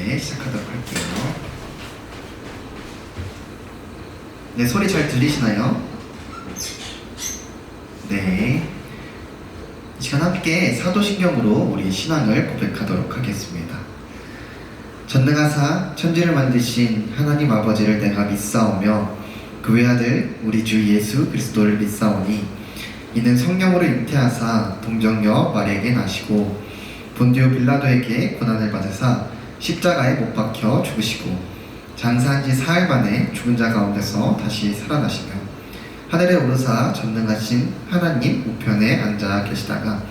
예배 시작하도록 할게요. 네, 소리 잘 들리시나요? 네. 이 시간 함께 사도신경으로 우리 신앙을 고백하도록 하겠습니다. 전능하사 천지를 만드신 하나님 아버지를 내가 믿사오며 그 외아들 우리 주 예수 그리스도를 믿사오니 이는 성령으로 잉태하사 동정녀 마리아에게 나시고 본디오 빌라도에게 고난을 받으사 십자가에 못 박혀 죽으시고 장사한 지 사흘 만에 죽은 자 가운데서 다시 살아나시며 하늘에 오르사 전능하신 하나님 우편에 앉아 계시다가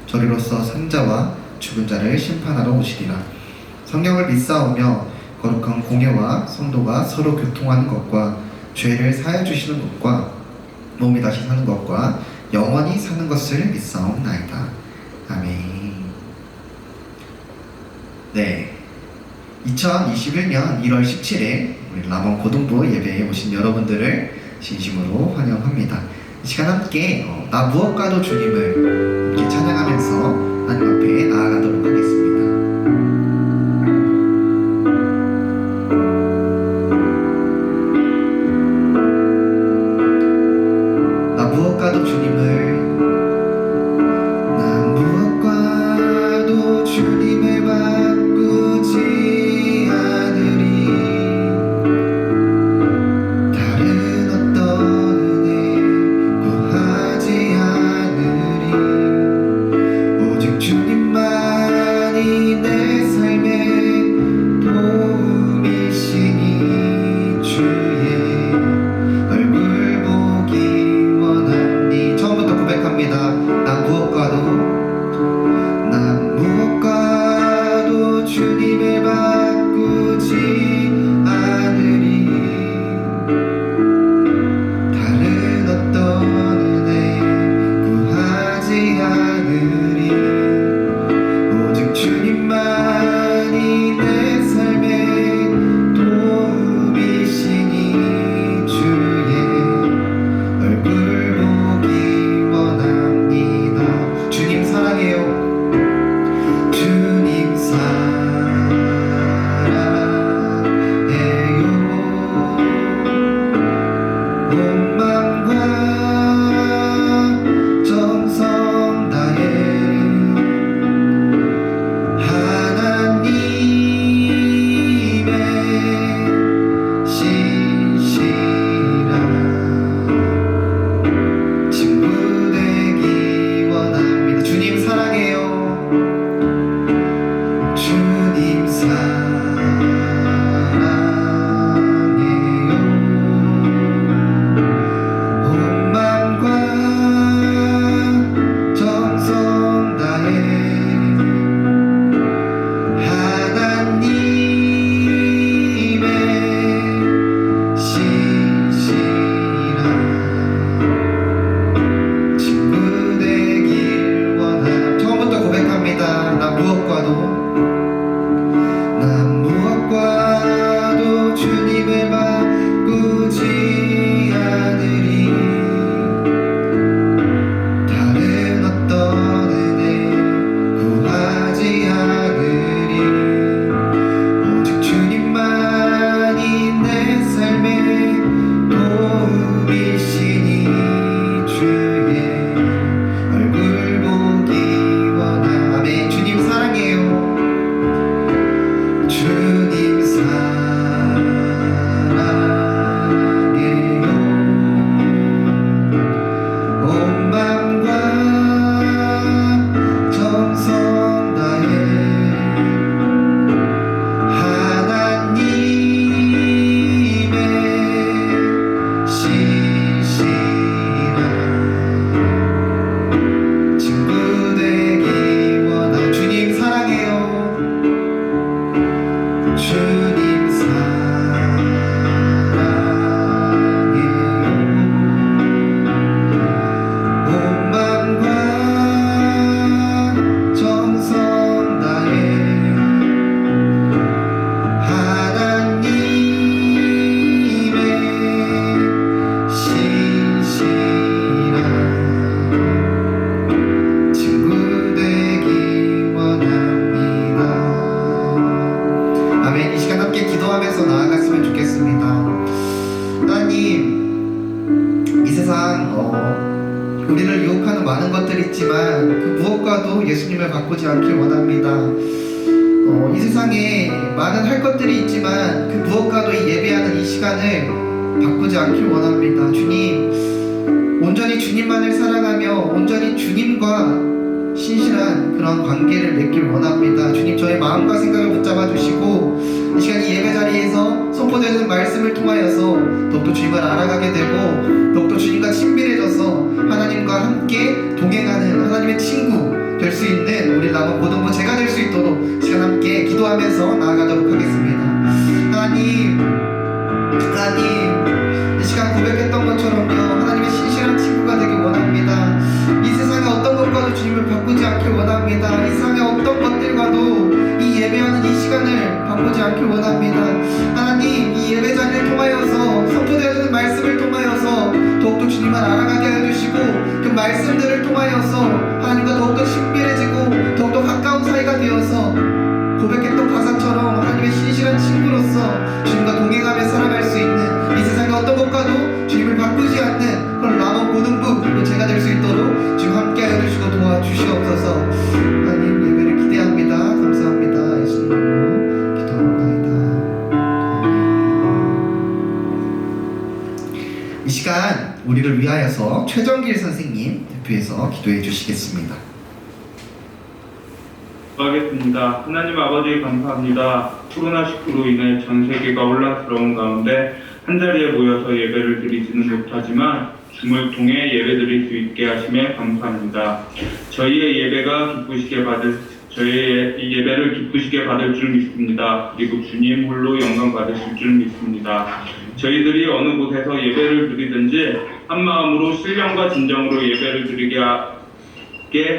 저리로서 산자와 죽은 자를 심판하러 오시리라. 성령을 믿사오며 거룩한 공예와 성도가 서로 교통하는 것과 죄를 사해 주시는 것과 몸이 다시 사는 것과 영원히 사는 것을 믿사옵나이다. 아멘. 네, 2021년 1월 17일 우리 라몬 고등부 예배에 오신 여러분들을 진심으로 환영합니다. 이 시간 함께 나 무엇과도 주님을 이렇게 찬양하면서 하나님 앞에 나아가도록 하겠습니다. 나 무엇과도 주님을 바꾸지 않으리. 다른 어떤 은혜 구하지 않으리. 오직 주님만이 아멘. 이 시간 함께 기도하면서 나아갔으면 좋겠습니다. 하나님, 이 세상 우리를 유혹하는 많은 것들이 있지만 그 무엇과도 예수님을 바꾸지 않길 원합니다. 이 세상에 많은 할 것들이 있지만 그 무엇과도 이 예배하는 이 시간을 바꾸지 않길 원합니다. 주님, 온전히 주님만을 사랑하며 온전히 주님과 신실한 그런 관계를 맺길 원합니다. 주님, 저의 마음과 생각을 붙잡아 주시고 이 시간 이 예배 자리에서 선포되는 말씀을 통하여서 더욱더 주님을 알아가게 되고 더욱더 주님과 친밀해져서 하나님과 함께 동행하는 하나님의 친구 될 수 있는 우리 남은 모든 분 제가 될 수 있도록 시간 함께 기도하면서 나아가도록 하겠습니다. 하나님, 이 시간 고백했던 것처럼요, 하나님의 신실한 친구가 되길 원합니다. 이 세상의 어떤 것과도 주님을 바꾸지 않길 원합니다. 이 세상의 어떤 것들과도 이 예배하는 이 시간을 바꾸지 않길 원합니다. 하나님, 이 예배 자리를 통하여서 선포되어지는 말씀을 통하여서 더욱더 주님을 알아가게 해주시고 그 말씀들을 통하여서 하나님과 더욱더 친밀해지고 더욱더 가까운 사이가 되어서 고백했던 가사처럼 하나님의 신실한 친구로서 주님과 동행하며 살아갈 수 있는 이 세상의 어떤 것과도 주님을 바꾸지 않는 그런 남은 모든 분 그리고 제가 될 수 있도록 주님 함께하여 주시고 도와주시옵소서. 하나님, 예배를 기대합니다. 감사합니다. 예수님으로 기도합니다. 이 시간 우리를 위하여서 최정길 선생님 대표해서 기도해 주시겠습니다. 기도하겠습니다. 하나님 아버지 감사합니다. 코로나19로 인해 전 세계가 혼란스러운 가운데 한자리에 모여서 예배를 드리지는 못하지만 줌을 통해 예배드릴 수 있게 하심에 감사합니다. 저희의 예배를 기쁘시게 받을 줄 믿습니다. 그리고 주님 홀로 영광 받으실 줄 믿습니다. 저희들이 어느 곳에서 예배를 드리든지 한 마음으로 신령과 진정으로 예배를 드리게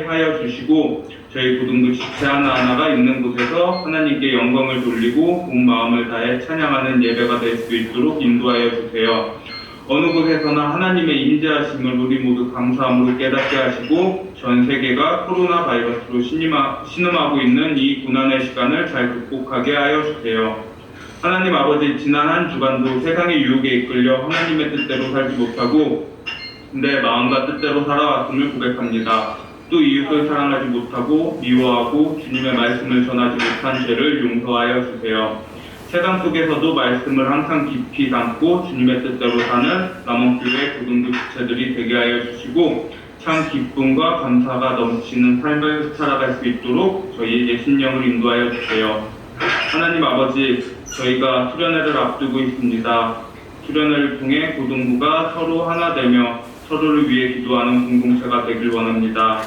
하여 주시고 저희 고등부 지체 하나하나가 있는 곳에서 하나님께 영광을 돌리고 온 마음을 다해 찬양하는 예배가 될 수 있도록 인도하여 주세요. 어느 곳에서나 하나님의 임재하심을 우리 모두 감사함으로 깨닫게 하시고 전 세계가 코로나 바이러스로 신음하고 있는 이 고난의 시간을 잘 극복하게 하여 주세요. 하나님 아버지, 지난 한 주간도 세상의 유혹에 이끌려 하나님의 뜻대로 살지 못하고 내 마음과 뜻대로 살아왔음을 고백합니다. 또 이웃을 사랑하지 못하고 미워하고 주님의 말씀을 전하지 못한 죄를 용서하여 주세요. 세상 속에서도 말씀을 항상 깊이 담고 주님의 뜻대로 사는 남원교회 고등부 지체들이 되게 하여 주시고 참 기쁨과 감사가 넘치는 삶을 살아갈 수 있도록 저희의 예신령을 인도하여 주세요. 하나님 아버지, 저희가 수련회를 앞두고 있습니다. 수련회를 통해 고등부가 서로 하나 되며 서로를 위해 기도하는 공동체가 되길 원합니다.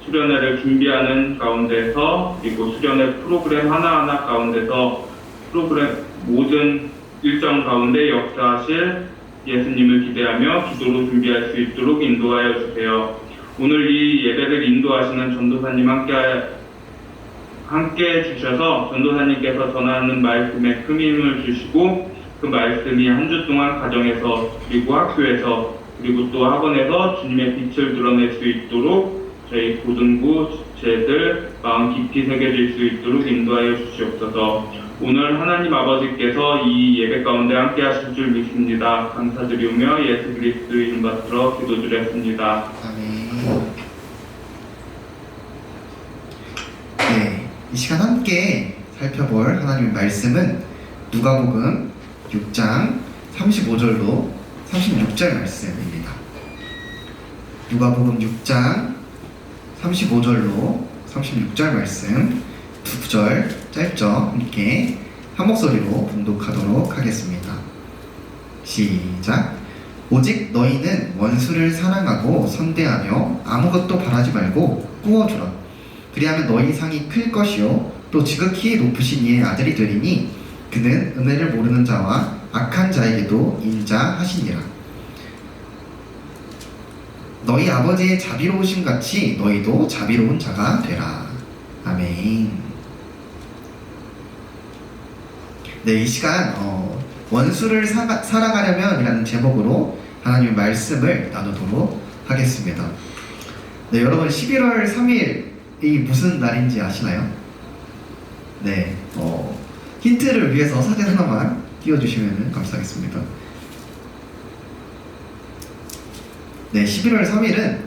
수련회를 준비하는 가운데서 그리고 수련회 프로그램 하나하나 가운데서 프로그램 모든 일정 가운데 역사하실 예수님을 기대하며 기도로 준비할 수 있도록 인도하여 주세요. 오늘 이 예배를 인도하시는 전도사님 함께 주셔서 전도사님께서 전하는 말씀에 큰 힘을 주시고 그 말씀이 한 주 동안 가정에서 그리고 학교에서 그리고 또 학원에서 주님의 빛을 드러낼 수 있도록 저희 고등부 지체들 마음 깊이 새겨질 수 있도록 인도하여 주시옵소서. 오늘 하나님 아버지께서 이 예배 가운데 함께 하실 줄 믿습니다. 감사드리며 예수 그리스도 이름 받들어 기도드렸습니다. 아멘. 네, 이 시간 함께 살펴볼 하나님의 말씀은 누가복음 6장 35절로 36절 말씀입니다. 누가복음 6장 35절로 36절 말씀 두 구절 짧죠? 함께 한 목소리로 봉독하도록 하겠습니다. 시작. 오직 너희는 원수를 사랑하고 선대하며 아무것도 바라지 말고 꾸어주라. 그리하면 너희 상이 클 것이요 또 지극히 높으신 이의 아들이 되리니 그는 은혜를 모르는 자와 악한 자에게도 인자하시니라. 너희 아버지의 자비로우심 같이 너희도 자비로운 자가 되라. 아멘. 네, 이 시간 원수를 사랑하려면 이라는 제목으로 하나님의 말씀을 나누도록 하겠습니다. 네, 여러분 11월 3일이 무슨 날인지 아시나요? 네, 힌트를 위해서 사진 하나만 띄워주시면 감사하겠습니다. 네, 11월 3일은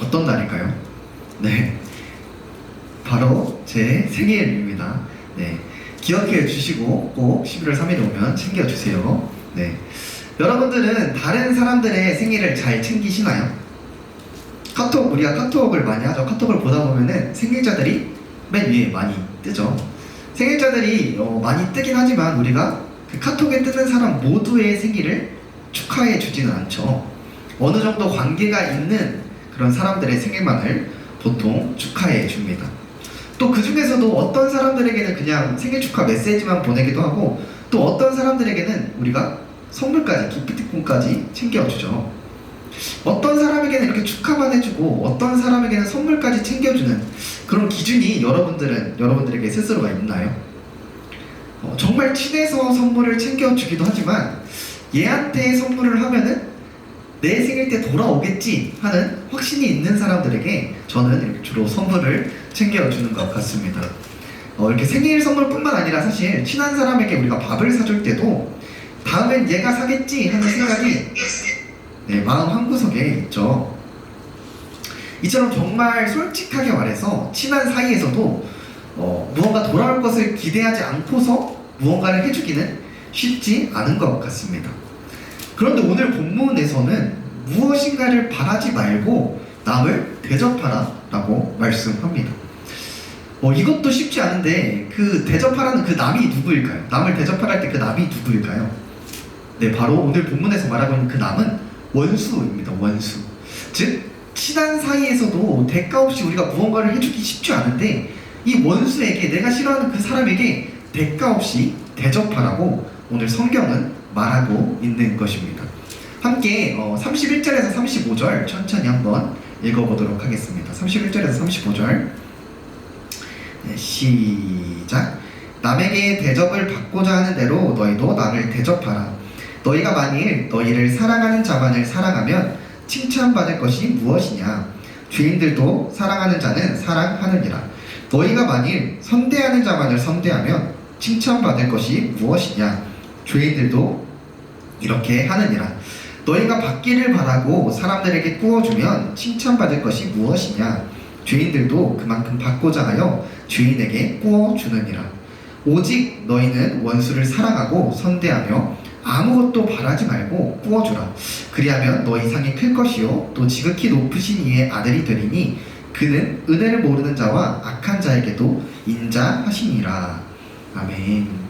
어떤 날일까요? 네, 바로 제 생일입니다. 네, 기억해 주시고 꼭 11월 3일에 오면 챙겨주세요. 네, 여러분들은 다른 사람들의 생일을 잘 챙기시나요? 우리가 카톡을 많이 하죠. 카톡을 보다 보면은 생일자들이 맨 위에 많이 뜨죠. 생일자들이 많이 뜨긴 하지만 우리가 그 카톡에 뜨는 사람 모두의 생일을 축하해 주지는 않죠. 어느 정도 관계가 있는 그런 사람들의 생일만을 보통 축하해 줍니다. 또 그 중에서도 어떤 사람들에게는 그냥 생일 축하 메시지만 보내기도 하고, 또 어떤 사람들에게는 우리가 선물까지, 기프티콘까지 챙겨주죠. 어떤 사람에게는 이렇게 축하만 해주고 어떤 사람에게는 선물까지 챙겨주는 그런 기준이 여러분들에게 스스로가 있나요? 정말 친해서 선물을 챙겨주기도 하지만 얘한테 선물을 하면은 내 생일 때 돌아오겠지 하는 확신이 있는 사람들에게 저는 이렇게 주로 선물을 챙겨주는 것 같습니다. 이렇게 생일 선물뿐만 아니라 사실 친한 사람에게 우리가 밥을 사줄 때도 다음엔 얘가 사겠지 하는 생각이 마음 한구석에 있죠. 이처럼 정말 솔직하게 말해서 친한 사이에서도 무언가 돌아올 것을 기대하지 않고서 무언가를 해주기는 쉽지 않은 것 같습니다. 그런데 오늘 본문에서는 무엇인가를 바라지 말고 남을 대접하라 라고 말씀합니다. 이것도 쉽지 않은데 그 대접하라는 그 남이 누구일까요? 남을 대접하라 할 때 그 남이 누구일까요? 네, 바로 오늘 본문에서 말하고 있는 그 남은 원수입니다. 원수. 즉 친한 사이에서도 대가 없이 우리가 무언가를 해주기 쉽지 않은데 이 원수에게, 내가 싫어하는 그 사람에게 대가 없이 대접하라고 오늘 성경은 말하고 있는 것입니다. 함께 31절에서 35절 천천히 한번 읽어보도록 하겠습니다. 31절에서 35절 네, 시작. 남에게 대접을 받고자 하는 대로 너희도 남을 대접하라. 너희가 만일 너희를 사랑하는 자만을 사랑하면 칭찬받을 것이 무엇이냐? 죄인들도 사랑하는 자는 사랑하느니라. 너희가 만일 선대하는 자만을 선대하면 칭찬받을 것이 무엇이냐? 죄인들도 이렇게 하느니라. 너희가 받기를 바라고 사람들에게 구워주면 칭찬받을 것이 무엇이냐? 죄인들도 그만큼 받고자 하여 죄인에게 구워주느니라. 오직 너희는 원수를 사랑하고 선대하며 아무것도 바라지 말고 구워주라. 그리하면 너희 상이 클 것이요 또 지극히 높으신 이의 아들이 되리니 그는 은혜를 모르는 자와 악한 자에게도 인자하시니라. 아멘.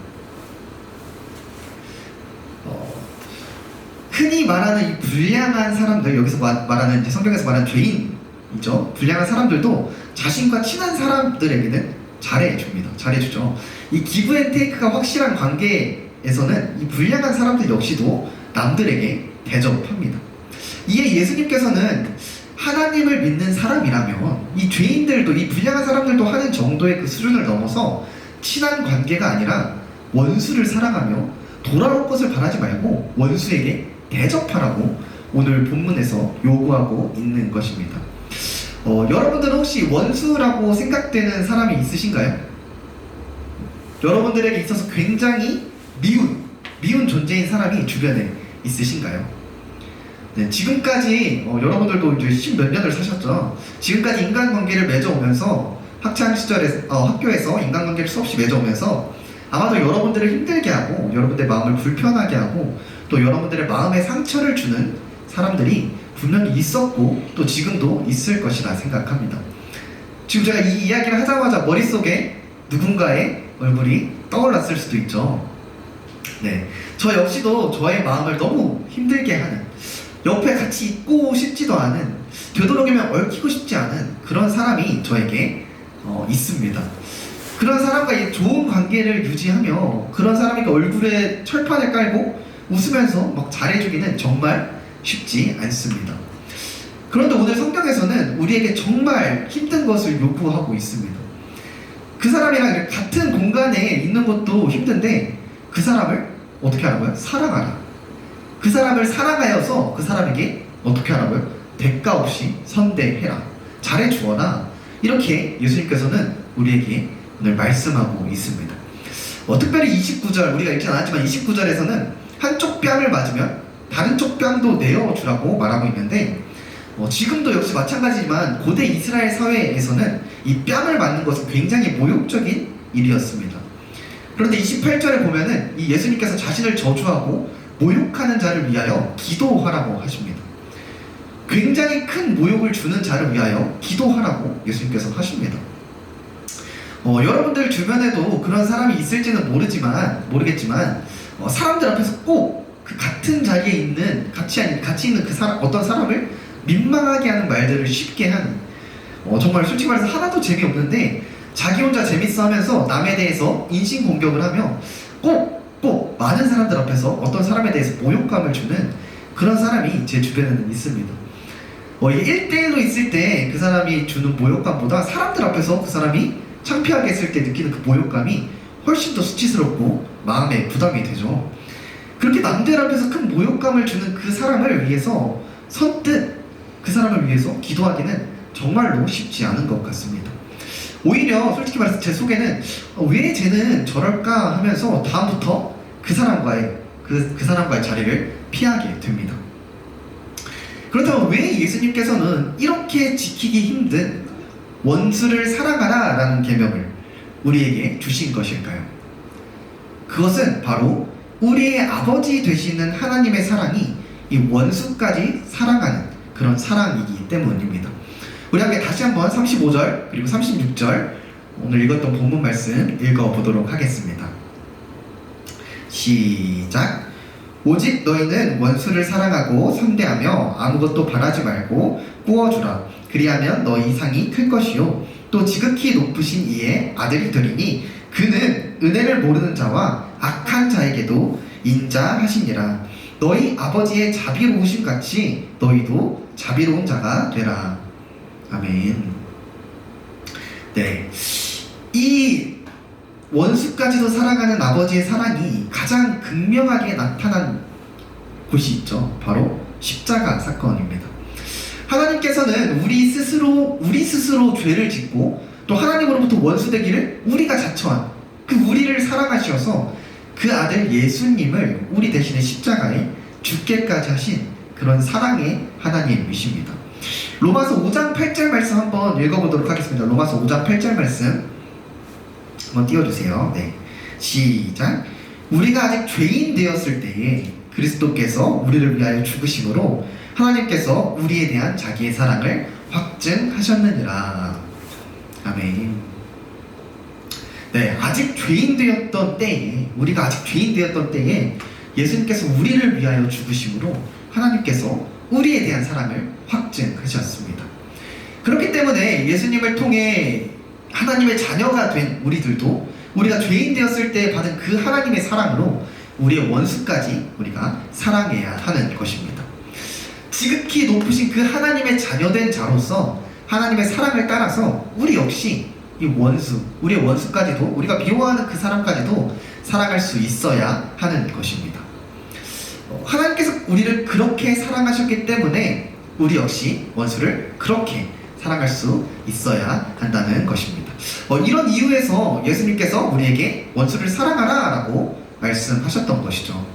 흔히 말하는 이 불량한 사람들, 여기서 말하는 이제 성경에서 말하는 죄인이죠. 불량한 사람들도 자신과 친한 사람들에게는 잘해줍니다. 잘해주죠. 이 기브 앤 테이크가 확실한 관계에서는 이 불량한 사람들 역시도 남들에게 대접합니다. 이에 예수님께서는 하나님을 믿는 사람이라면 이 죄인들도, 이 불량한 사람들도 하는 정도의 그 수준을 넘어서 친한 관계가 아니라 원수를 사랑하며 돌아올 것을 바라지 말고 원수에게 대접하라고 오늘 본문에서 요구하고 있는 것입니다. 여러분들은 혹시 원수라고 생각되는 사람이 있으신가요? 여러분들에게 있어서 굉장히 미운 존재인 사람이 주변에 있으신가요? 네, 지금까지 여러분들도 이제 10몇 년을 사셨죠. 지금까지 인간관계를 맺어오면서 학창시절에 학교에서 인간관계를 수없이 맺어오면서 아마도 여러분들을 힘들게 하고 여러분들의 마음을 불편하게 하고 또 여러분들의 마음에 상처를 주는 사람들이 분명히 있었고 또 지금도 있을 것이라 생각합니다. 지금 제가 이 이야기를 하자마자 머릿속에 누군가의 얼굴이 떠올랐을 수도 있죠. 네, 저 역시도 저의 마음을 너무 힘들게 하는, 옆에 같이 있고 싶지도 않은, 되도록이면 얽히고 싶지 않은 그런 사람이 저에게 있습니다. 그런 사람과 좋은 관계를 유지하며 그런 사람에게 얼굴에 철판을 깔고 웃으면서 막 잘해주기는 정말 쉽지 않습니다. 그런데 오늘 성경에서는 우리에게 정말 힘든 것을 요구하고 있습니다. 그 사람이랑 같은 공간에 있는 것도 힘든데 그 사람을 어떻게 하라고요? 사랑하라. 그 사람을 사랑하여서 그 사람에게 어떻게 하라고요? 대가 없이 선대해라. 잘해주어라. 이렇게 예수님께서는 우리에게 오늘 말씀하고 있습니다. 특별히 29절 우리가 읽지 않았지만 29절에서는 한쪽 뺨을 맞으면 다른 쪽 뺨도 내어주라고 말하고 있는데 지금도 역시 마찬가지지만 고대 이스라엘 사회에서는 이 뺨을 맞는 것은 굉장히 모욕적인 일이었습니다. 그런데 28절에 보면은 이 예수님께서 자신을 저주하고 모욕하는 자를 위하여 기도하라고 하십니다. 굉장히 큰 모욕을 주는 자를 위하여 기도하라고 예수님께서 하십니다. 여러분들 주변에도 그런 사람이 있을지는 모르겠지만 사람들 앞에서 꼭 그 같은 자리에 있는 같이 있는 그 사람, 어떤 사람을 민망하게 하는 말들을 쉽게 하는 정말 솔직히 말해서 하나도 재미없는데 자기 혼자 재밌어 하면서 남에 대해서 인신공격을 하며 꼭 많은 사람들 앞에서 어떤 사람에 대해서 모욕감을 주는 그런 사람이 제 주변에는 있습니다. 이게 1대1로 있을 때 그 사람이 주는 모욕감보다 사람들 앞에서 그 사람이 창피하게 했을 때 느끼는 그 모욕감이 훨씬 더 수치스럽고 마음에 부담이 되죠. 그렇게 남들 앞에서 큰 모욕감을 주는 그 사람을 위해서 선뜻 그 사람을 위해서 기도하기는 정말로 쉽지 않은 것 같습니다. 오히려 솔직히 말해서 제 속에는 왜 쟤는 저럴까 하면서 다음부터 그 사람과의 자리를 피하게 됩니다. 그렇다면 왜 예수님께서는 이렇게 지키기 힘든 원수를 사랑하라 라는 계명을 우리에게 주신 것일까요? 그것은 바로 우리의 아버지 되시는 하나님의 사랑이 이 원수까지 사랑하는 그런 사랑이기 때문입니다. 우리 함께 다시 한번 35절 그리고 36절 오늘 읽었던 본문 말씀 읽어보도록 하겠습니다. 시작. 오직 너희는 원수를 사랑하고 선대하며 아무것도 바라지 말고 꾸어주라. 그리하면 너희 상이 클 것이요 또 지극히 높으신 이의 아들이 되리니 그는 은혜를 모르는 자와 악한 자에게도 인자하시니라. 너희 아버지의 자비로우심 같이 너희도 자비로운 자가 되라. 아멘. 네, 이 원수까지도 사랑하는 아버지의 사랑이 가장 극명하게 나타난 곳이 있죠. 바로 십자가 사건입니다. 하나님께서는 우리 스스로 죄를 짓고 또 하나님으로부터 원수되기를 우리가 자처한 그 우리를 사랑하셔서 그 아들 예수님을 우리 대신에 십자가에 죽게까지 하신 그런 사랑의 하나님이십니다. 로마서 5장 8절 말씀 한번 읽어보도록 하겠습니다. 로마서 5장 8절 말씀 한번 띄워주세요. 네, 시작. 우리가 아직 죄인 되었을 때에 그리스도께서 우리를 위하여 죽으심으로 하나님께서 우리에 대한 자기의 사랑을 확증하셨느니라. 아멘. 네, 아직 죄인 되었던 때에 우리가 아직 죄인 되었던 때에 예수님께서 우리를 위하여 죽으심으로 하나님께서 우리에 대한 사랑을 확증하셨습니다. 그렇기 때문에 예수님을 통해 하나님의 자녀가 된 우리들도 우리가 죄인 되었을 때 받은 그 하나님의 사랑으로 우리의 원수까지 우리가 사랑해야 하는 것입니다. 지극히 높으신 그 하나님의 자녀된 자로서 하나님의 사랑을 따라서 우리 역시 이 우리의 원수까지도 우리가 미워하는 그 사람까지도 사랑할 수 있어야 하는 것입니다. 하나님께서 우리를 그렇게 사랑하셨기 때문에 우리 역시 원수를 그렇게 사랑할 수 있어야 한다는 것입니다. 이런 이유에서 예수님께서 우리에게 원수를 사랑하라 라고 말씀하셨던 것이죠.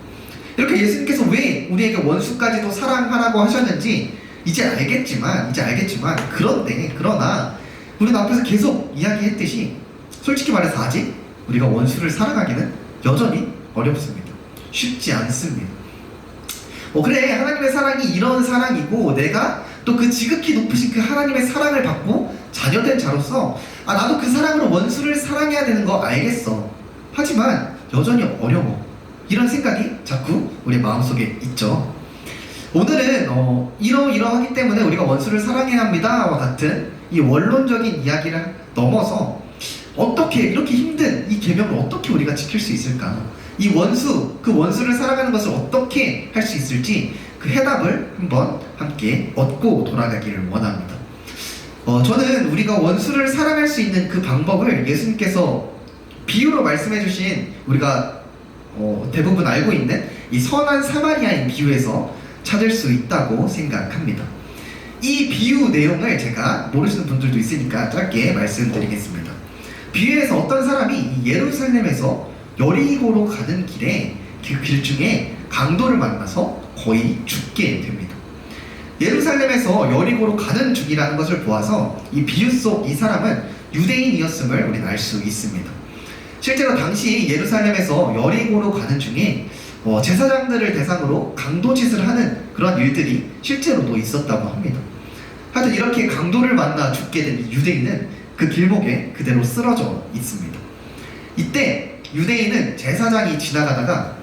이렇게 예수님께서 왜 우리에게 원수까지도 사랑하라고 하셨는지 이제 알겠지만 그러나 우리는 앞에서 계속 이야기했듯이 솔직히 말해서 아직 우리가 원수를 사랑하기는 여전히 어렵습니다. 쉽지 않습니다. 그래, 하나님의 사랑이 이런 사랑이고 내가 또 그 지극히 높으신 그 하나님의 사랑을 받고 자녀된 자로서 나도 그 사랑으로 원수를 사랑해야 되는 거 알겠어. 하지만 여전히 어려워. 이런 생각이 자꾸 우리 마음속에 있죠. 오늘은 이러하기 때문에 우리가 원수를 사랑해야 합니다와 같은 이 원론적인 이야기를 넘어서 어떻게 이렇게 힘든 이 계명을 어떻게 우리가 지킬 수 있을까? 이 그 원수를 사랑하는 것을 어떻게 할 수 있을지 그 해답을 한번 함께 얻고 돌아가기를 원합니다. 저는 우리가 원수를 사랑할 수 있는 그 방법을 예수님께서 비유로 말씀해 주신 우리가 대부분 알고 있는 이 선한 사마리아인 비유에서 찾을 수 있다고 생각합니다. 이 비유 내용을 제가 모르시는 분들도 있으니까 짧게 말씀드리겠습니다. 비유에서 어떤 사람이 예루살렘에서 여리고로 가는 길에 그 길 중에 강도를 만나서 거의 죽게 됩니다. 예루살렘에서 여리고로 가는 중이라는 것을 보아서 이 비유 속 이 사람은 유대인이었음을 우리는 알 수 있습니다. 실제로 당시 예루살렘에서 여리고로 가는 중에 제사장들을 대상으로 강도짓을 하는 그런 일들이 실제로도 있었다고 합니다. 하여튼 이렇게 강도를 만나 죽게 된 유대인은 그 길목에 그대로 쓰러져 있습니다. 이때 유대인 제사장이 지나가다가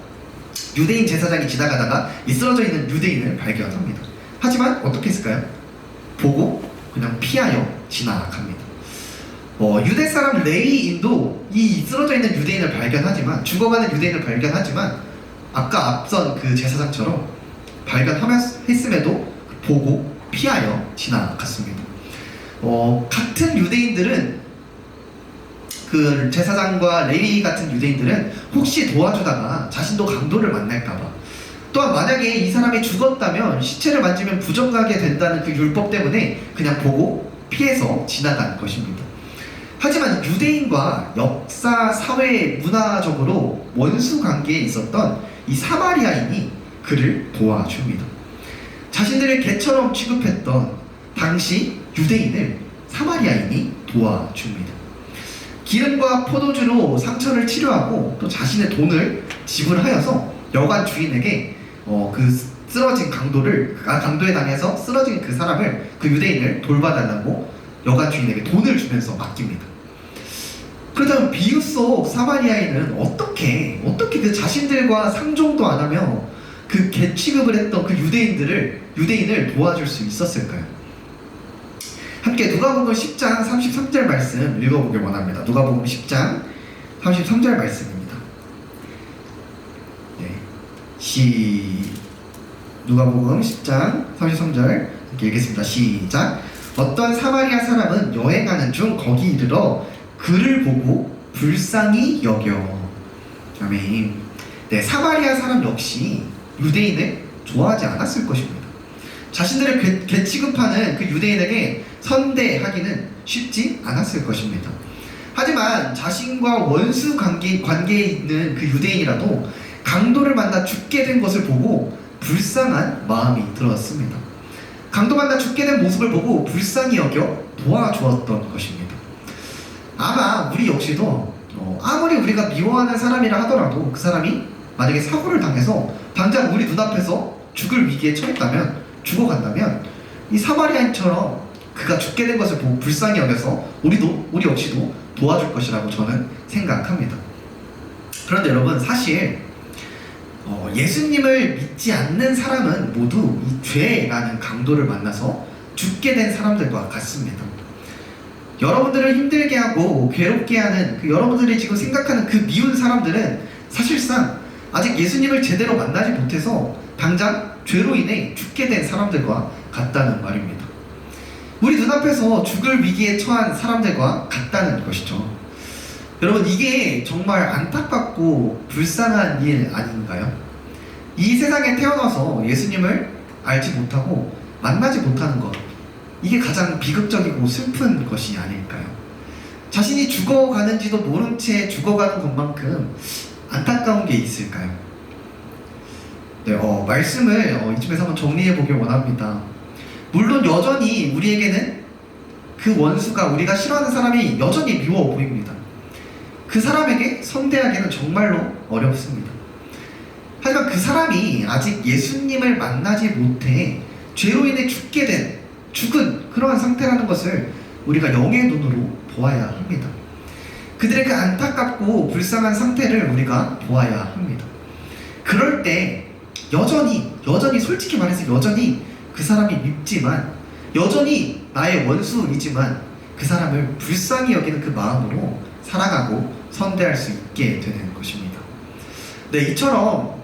이 쓰러져 있는 유대인을 발견합니다. 하지만 어떻게 했을까요? 보고 그냥 피하여 지나갑니다. 유대 사람 레위인도 이 쓰러져 있는 유대인을 발견하지만, 죽어가는 유대인을 발견하지만 아까 앞선 그 제사장처럼 발견했음에도 보고 피하여 지나갔습니다. 같은 유대인들은, 그 제사장과 레위 같은 유대인들은 혹시 도와주다가 자신도 강도를 만날까봐, 또한 만약에 이 사람이 죽었다면 시체를 만지면 부정하게 된다는 그 율법 때문에 그냥 보고 피해서 지나간 것입니다. 하지만 유대인과 역사, 사회, 문화적으로 원수 관계에 있었던 이 사마리아인이 그를 도와줍니다. 자신들을 개처럼 취급했던 당시 유대인을 사마리아인이 도와줍니다. 기름과 포도주로 상처를 치료하고 또 자신의 돈을 지불하여서 여관 주인에게 그 쓰러진 강도에 당해서 쓰러진 그 사람을, 그 유대인을 돌봐달라고 여관 주인에게 돈을 주면서 맡깁니다. 그렇다면 비유 속 사마리아인은 어떻게 그 자신들과 상종도 안 하며 그 개취급을 했던 그 유대인을 도와줄 수 있었을까요? 함께 누가복음 10장 33절 말씀 읽어보길 원합니다. 누가복음 10장 33절 말씀입니다. 누가복음 10장 33절 이렇게 읽겠습니다. 시작. 어떤 사마리아 사람은 여행하는 중 거기 이르러 그를 보고 불쌍히 여겨. 아멘. 사마리아 사람 역시 유대인을 좋아하지 않았을 것입니다. 자신들을 개취급하는 그 유대인에게 선대하기는 쉽지 않았을 것입니다. 하지만 자신과 원수 관계에 있는 그 유대인이라도 강도를 만나 죽게 된 것을 보고 불쌍한 마음이 들었습니다. 강도 만나 죽게 된 모습을 보고 불쌍히 여겨 도와주었던 것입니다. 아마 우리 역시도 아무리 우리가 미워하는 사람이라 하더라도 그 사람이 만약에 사고를 당해서 당장 우리 눈앞에서 죽을 위기에 죽어간다면 이 사마리아인처럼 그가 죽게 된 것을 보고 불쌍히 여겨서 우리 역시도 도와줄 것이라고 저는 생각합니다. 그런데 여러분, 사실 예수님을 믿지 않는 사람은 모두 이 죄라는 강도를 만나서 죽게 된 사람들과 같습니다. 여러분들을 힘들게 하고 괴롭게 하는 여러분들이 지금 생각하는 그 미운 사람들은 사실상 아직 예수님을 제대로 만나지 못해서 당장 죄로 인해 죽게 된 사람들과 같다는 말입니다. 우리 눈앞에서 죽을 위기에 처한 사람들과 같다는 것이죠. 여러분, 이게 정말 안타깝고 불쌍한 일 아닌가요? 이 세상에 태어나서 예수님을 알지 못하고 만나지 못하는 것, 이게 가장 비극적이고 슬픈 것이 아닐까요? 자신이 죽어가는지도 모른 채 죽어가는 것만큼 안타까운 게 있을까요? 말씀을 이쯤에서 한번 정리해 보길 원합니다. 물론 여전히 우리에게는 그 원수가, 우리가 싫어하는 사람이 여전히 미워 보입니다. 그 사람에게 선대하기는 정말로 어렵습니다. 하지만 그 사람이 아직 예수님을 만나지 못해 죄로 인해 죽은 그러한 상태라는 것을 우리가 영의 눈으로 보아야 합니다. 그들의 그 안타깝고 불쌍한 상태를 우리가 보아야 합니다. 그럴 때 여전히 솔직히 말해서 여전히 그 사람이 밉지만, 여전히 나의 원수이지만 그 사람을 불쌍히 여기는 그 마음으로 살아가고 선대할 수 있게 되는 것입니다. 이처럼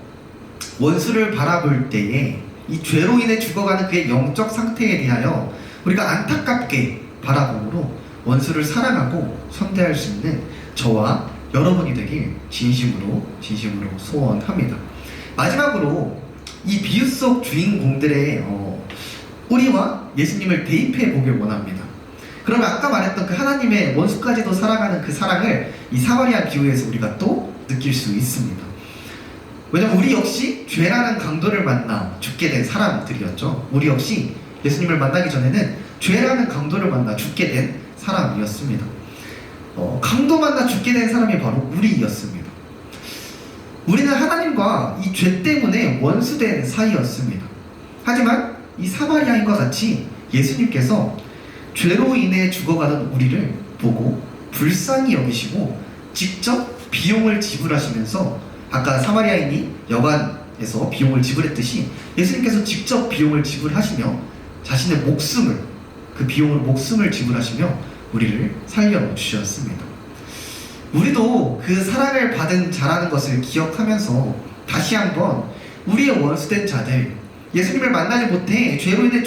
원수를 바라볼 때에 이 죄로 인해 죽어가는 그의 영적 상태에 대하여 우리가 안타깝게 바라봄으로 원수를 사랑하고 선대할 수 있는 저와 여러분이 되길 진심으로 소원합니다. 마지막으로 이 비유 속 주인공들의 우리와 예수님을 대입해 보길 원합니다. 그러면 아까 말했던 그 하나님의 원수까지도 사랑하는 그 사랑을 이 사마리아 비유에서 우리가 또 느낄 수 있습니다. 왜냐면 우리 역시 죄라는 강도를 만나 죽게 된 사람들이었죠. 우리 역시 예수님을 만나기 전에는 죄라는 강도를 만나 죽게 된 사람이었습니다. 강도 만나 죽게 된 사람이 바로 우리였습니다. 우리는 하나님과 이 죄 때문에 원수된 사이였습니다. 하지만 이 사마리아인과 같이 예수님께서 죄로 인해 죽어가는 우리를 보고 불쌍히 여기시고 직접 비용을 지불하시면서 아까 사마리아인이 여관에서 비용을 지불했듯이 예수님께서 직접 비용을 지불하시며 자신의 목숨을, 그 비용으로 목숨을 지불하시며 우리를 살려주셨습니다. 우리도 그 사랑을 받은 자라는 것을 기억하면서 다시 한번 우리의 원수된 자들, 예수님을 만나지 못해 죄로 인해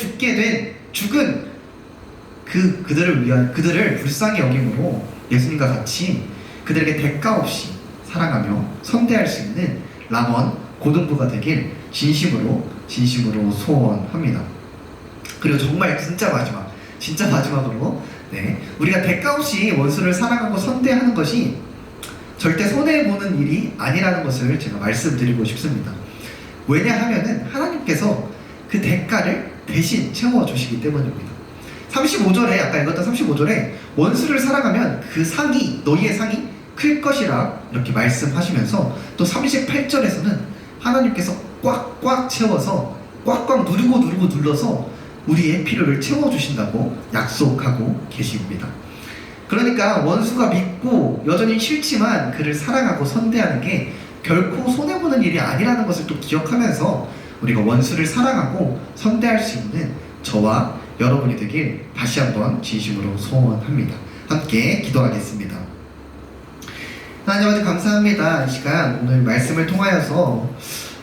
죽은 그들을 불쌍히 여김으로 예수님과 같이 그들에게 대가 없이 사랑하며 선대할 수 있는 람원 고등부가 되길 진심으로 소원합니다. 그리고 정말 진짜 마지막으로 우리가 대가 없이 원수를 사랑하고 선대하는 것이 절대 손해보는 일이 아니라는 것을 제가 말씀드리고 싶습니다. 왜냐하면은 하나님께서 그 대가를 대신 채워주시기 때문입니다. 35절에 아까 읽었던 35절에 원수를 사랑하면 그 상이, 너희의 상이 클 것이라 이렇게 말씀하시면서 또 38절에서는 하나님께서 꽉꽉 채워서 꽉꽉 누르고 눌러서 우리의 필요를 채워주신다고 약속하고 계십니다. 그러니까 원수가 믿고 여전히 싫지만 그를 사랑하고 선대하는 게 결코 손해보는 일이 아니라는 것을 또 기억하면서 우리가 원수를 사랑하고 선대할 수 있는 저와 여러분이 되길 다시 한번 진심으로 소원합니다. 함께 기도하겠습니다. 하나님 아버지 감사합니다. 이 시간 오늘 말씀을 통하여서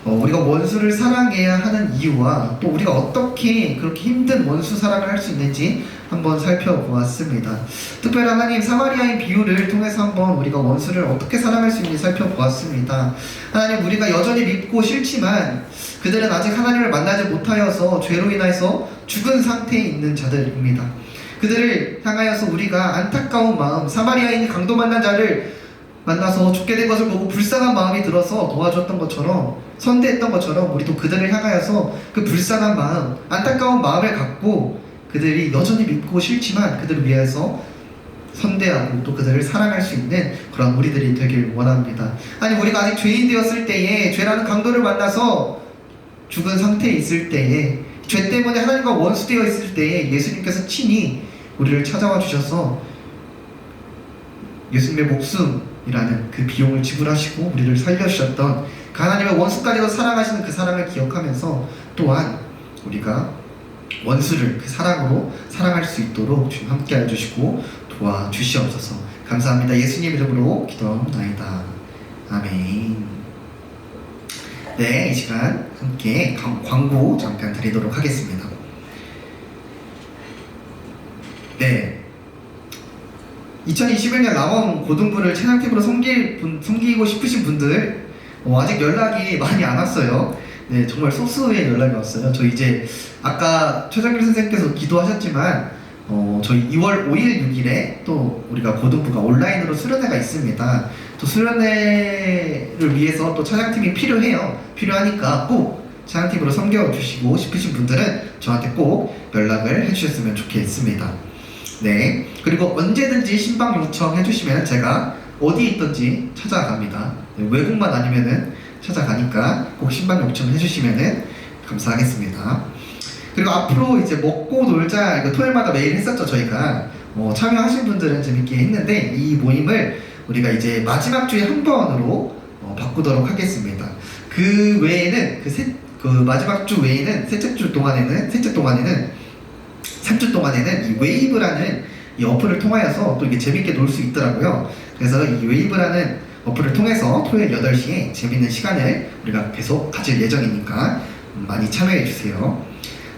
우리가 원수를 사랑해야 하는 이유와 또 우리가 어떻게 그렇게 힘든 원수 사랑을 할 수 있는지 한번 살펴보았습니다. 특별히 하나님 사마리아인 비유를 통해서 한번 우리가 원수를 어떻게 사랑할 수 있는지 살펴보았습니다. 하나님 우리가 여전히 믿고 싫지만 그들은 아직 하나님을 만나지 못하여서 죄로 인해서 죽은 상태에 있는 자들입니다. 그들을 향하여서 우리가 안타까운 마음, 사마리아인 강도 만난 자를 만나서 죽게 된 것을 보고 불쌍한 마음이 들어서 도와줬던 것처럼, 선대했던 것처럼 우리도 그들을 향하여서 그 불쌍한 마음, 안타까운 마음을 갖고 그들이 여전히 믿고 싫지만 그들을 위해서 선대하고 또 그들을 사랑할 수 있는 그런 우리들이 되길 원합니다. 아니 우리가 아직 죄인 되었을 때에, 죄라는 강도를 만나서 죽은 상태에 있을 때에, 죄 때문에 하나님과 원수되어 있을 때에 예수님께서 친히 우리를 찾아와 주셔서 예수님의 목숨이라는 그 비용을 지불하시고 우리를 살려주셨던 그 하나님의 원수까지도 사랑하시는 그 사랑을 기억하면서 또한 우리가 원수를 그 사랑으로 사랑할 수 있도록 주님 함께 해주시고 도와주시옵소서. 감사합니다. 예수님 이름으로 기도합나이다. 아멘. 네, 이 시간 함께 광고 잠깐 드리도록 하겠습니다. 네, 2021년 람원 고등부를 찬양팀으로 섬기고 싶으신 분들 아직 연락이 많이 안 왔어요. 네, 정말 소수의 연락이 왔어요. 저 이제 아까 최정길 선생님께서 기도하셨지만 저희 2월 5일 6일에 또 우리가 고등부가 온라인으로 수련회가 있습니다. 또 수련회를 위해서 또 찬양팀이 필요하니까 꼭 찬양팀으로 섬겨주시고 싶으신 분들은 저한테 꼭 연락을 해주셨으면 좋겠습니다. 네, 그리고 언제든지 신방 요청해주시면 제가 어디에 있든지 찾아갑니다. 네, 외국만 아니면은 찾아가니까 꼭 신방 요청해주시면은 감사하겠습니다. 그리고 앞으로 이제 먹고 놀자 이거 토요일마다 매일 했었죠. 저희가 참여하신 분들은 재밌게 했는데 이 모임을 우리가 이제 마지막 주에 한 번으로 바꾸도록 하겠습니다. 그 외에는 그 마지막 주 외에는 셋째 동안에는 3주 동안에는 이 웨이브라는 이 어플을 통하여서 또 이게 재밌게 놀 수 있더라고요. 그래서 이 웨이브라는 어플을 통해서 토요일 8시에 재밌는 시간을 우리가 계속 가질 예정이니까 많이 참여해 주세요.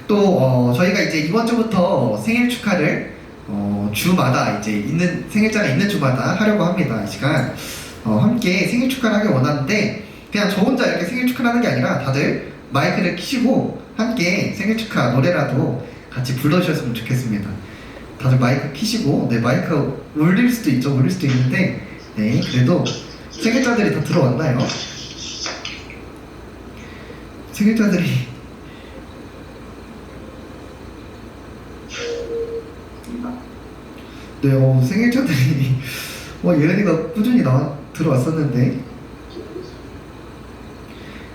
또 저희가 이제 이번 주부터 생일 축하를 주마다 이제 있는 생일자가 있는 주마다 하려고 합니다. 이 시간 함께 생일 축하를 하길 원하는데 그냥 저 혼자 이렇게 생일 축하를 하는 게 아니라 다들 마이크를 켜시고 함께 생일 축하 노래라도 같이 불러주셨으면 좋겠습니다. 다들 마이크 켜시고, 네, 마이크 울릴 수도 있는데, 네, 그래도 생일자들이 다 들어왔나요? 생일자들이 네, 생일자들이 예은이가 꾸준히 들어왔었는데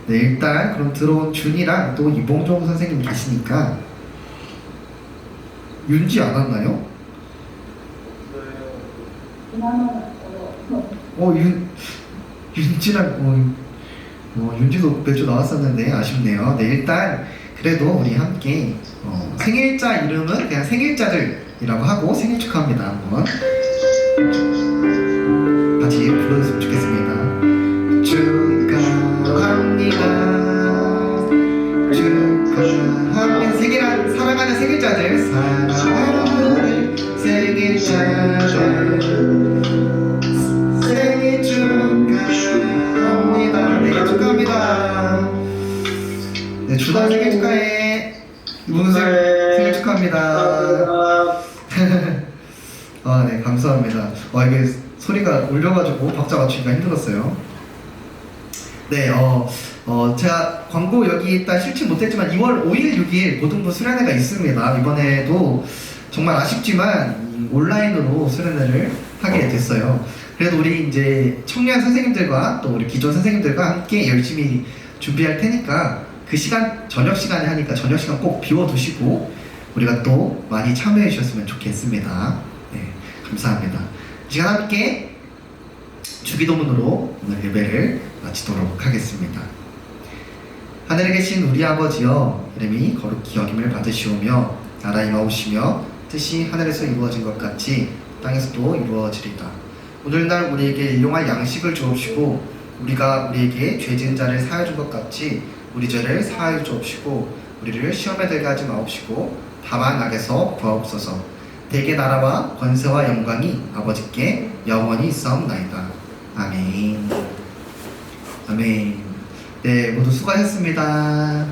네, 일단 그럼 들어온 준이랑 또 이봉종 선생님 계시니까 윤지 안 왔나요? 윤지랑 윤지도 몇 주 나왔었는데 아쉽네요. 네, 일단 그래도 우리 함께 생일자 이름은 그냥 생일자들이라고 하고 생일 축하합니다 한번 같이 불러줬으면 좋겠습니다. 축하합니다. 축하합니다. 사랑하는 생일자들, 사랑하는 생일자들, 생일 축하합니다. 네, 축하합니다. 네, 주다 생일 축하해. 이분 생일 축하합니다. 네, 감사합니다. 이게 소리가 울려가지고 박자 맞추기가 힘들었어요. 네, 제가 광고 여기 일단 실지 못했지만 2월 5일, 6일 고등부 수련회가 있습니다. 이번에도 정말 아쉽지만 온라인으로 수련회를 하게 됐어요. 그래도 우리 이제 청년 선생님들과 또 우리 기존 선생님들과 함께 열심히 준비할 테니까 그 시간, 저녁 시간에 하니까 저녁 시간 꼭 비워두시고 우리가 또 많이 참여해 주셨으면 좋겠습니다. 네, 감사합니다. 이 시간 함께 주기도문으로 오늘 예배를 마치도록 하겠습니다. 하늘에 계신 우리 아버지여, 이름이 거룩히 여김을 받으시오며 나라 임하오시며 뜻이 하늘에서 이루어진 것 같이 땅에서도 이루어지리다. 오늘날 우리에게 일용할 양식을 주옵시고 우리가 우리에게 죄 지은 자를 사하여 준 것 같이 우리 죄를 사하여 주옵시고 우리를 시험에 들게 하지 마옵시고 다만 악에서 구하옵소서. 대개 나라와 권세와 영광이 아버지께 영원히 있사옵나이다. 아멘. 아멘. 네, 모두 수고하셨습니다.